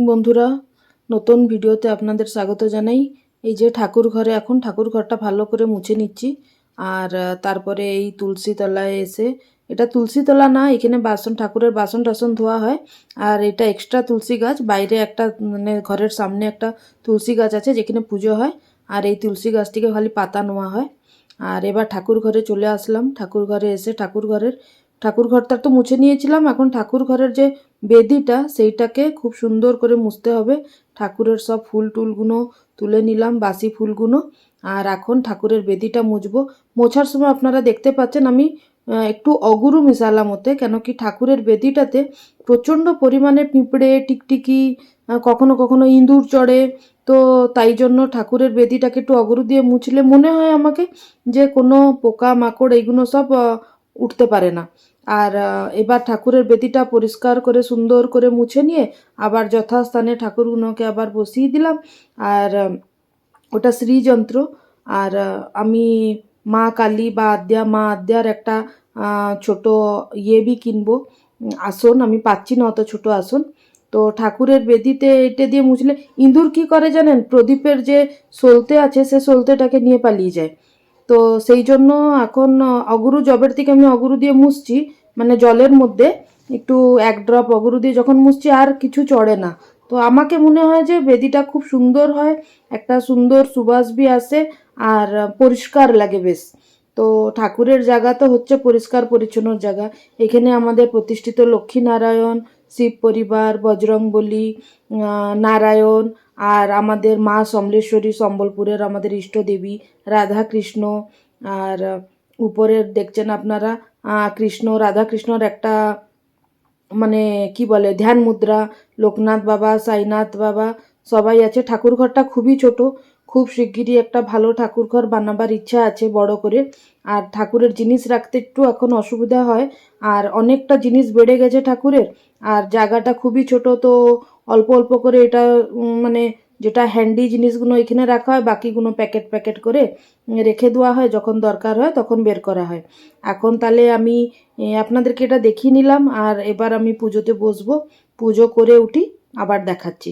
বন্ধুরা, নতুন ভিডিওতে আপনাদের স্বাগত জানাই। এই যে ঠাকুর ঘরে এখন ঠাকুর ঘরটা ভালো করে মুছে নিচ্ছি। আর তারপরে এই তুলসী তলায় এসে, এটা তুলসী তলা না, এখানে ঠাকুরের বাসন টাসন ধোয়া হয়। আর এটা এক্সট্রা তুলসী গাছ, বাইরে একটা মানে ঘরের সামনে একটা তুলসী গাছ আছে যেখানে পুজো হয়। আর এই তুলসী গাছটিকে খালি পাতা নেওয়া হয়। আর এবার ঠাকুর ঘরে চলে আসলাম। ঠাকুর ঘরে এসে ঠাকুর ঘরটা তো মুছে নিয়েছিলাম। এখন ঠাকুর ঘরের যে বেদিটা সেইটাকে খুব সুন্দর করে মুছতে হবে। ঠাকুরের সব ফুল টুলগুলো তুলে নিলাম, বাসি ফুলগুলো। আর এখন ঠাকুরের বেদিটা মুছবো। মোছার সময় আপনারা দেখতে পাচ্ছেন আমি একটু অগুরু মিশালাম ওতে, কেন কি ঠাকুরের বেদিটাতে প্রচণ্ড পরিমাণে পিঁপড়ে টিকটিকি, কখনো কখনো ইঁদুর চড়ে। তো তাই জন্য ঠাকুরের বেদিটাকে একটু অগুরু দিয়ে মুছলে মনে হয় আমাকে যে কোনো পোকা মাকড় এইগুলো সব উঠতে পারে না। আর এবার ঠাকুরের বেদিটা পরিষ্কার করে সুন্দর করে মুছে নিয়ে আবার যথাস্থানে ঠাকুরগুলোকে আবার বসিয়ে দিলাম। আর ওটা শ্রীযন্ত্র। আর আমি মা কালী বা মা আদ্যার একটা ছোট বি কিনবো, আসন। আমি পাচ্ছি না অত ছোট আসন। তো ঠাকুরের বেদিতে এটা দিয়ে মুছলে ইঁদুর কি করে জানেন, প্রদীপের যে সলতে আছে সে সলতেটাকে নিয়ে পালিয়ে যায়। তো সেই জন্য এখন অগুরু জবের থেকে আমি অগুরু দিয়ে মুছছি, মানে জলের মধ্যে একটু এক ড্রপ অগুরু দিয়ে যখন মুছছি আর কিছু চড়ে না। তো আমাকে মনে হয় যে বেদিটা খুব সুন্দর হয়, একটা সুন্দর সুবাস বি আসে, আর পরিষ্কার লাগে বেশ। তো ঠাকুরের জায়গা তো হচ্ছে পরিষ্কার পরিচ্ছন্ন জায়গা। এখানে আমাদের প্রতিষ্ঠিত লক্ষ্মীনারায়ণ, শিব পরিবার, বজরংবলী, নারায়ণ, আর আমাদের মা সমলেশ্বরী, সম্বলপুরের আমাদের ইষ্টদেবী, রাধা কৃষ্ণ। আর উপরের দেখছেন আপনারা কৃষ্ণ রাধা কৃষ্ণর একটা মানে কি বলে ধ্যান মুদ্রা, লোকনাথ বাবা, সাইনাথ বাবা সবাই আছে। ঠাকুর ঘরটা খুবই ছোট। খুব শিগগিরই একটা ভালো ঠাকুর ঘর বানাবার ইচ্ছা আছে বড় করে। আর ঠাকুরের জিনিস রাখতে একটু এখন অসুবিধা হয়। আর অনেকটা জিনিস বেড়ে গেছে ঠাকুরের। আর জায়গাটা খুবই ছোট, তো অল্প অল্প করে এটা মানে যেটা হ্যান্ডি জিনিসগুলো এখানে রাখা হয়, বাকিগুলো প্যাকেট প্যাকেট করে রেখে দেওয়া হয়, যখন দরকার হয় তখন বের করা হয়। এখন তাহলে আমি আপনাদেরকে এটা দেখিয়ে নিলাম। আর এবার আমি পুজোতে বসবো, পুজো করে উঠি আবার দেখাচ্ছি।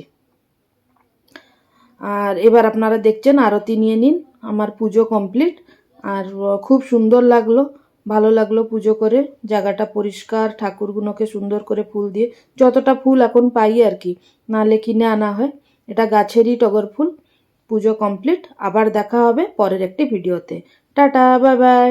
আর এবার আপনারা দেখছেন আরতি নিয়ে নিন। আমার পুজো কমপ্লিট। আর খুব সুন্দর লাগলো, ভালো লাগলো পুজো করে। জায়গাটা পরিষ্কার, ঠাকুরগুলোকে সুন্দর করে ফুল দিয়ে, যতটা ফুল এখন পাই আর কি, নাহলে কিনে আনা হয়। এটা গাছেরই টগর ফুল। পুজো কমপ্লিট, আবার দেখা হবে পরের একটি ভিডিওতে। Tata, bye bye.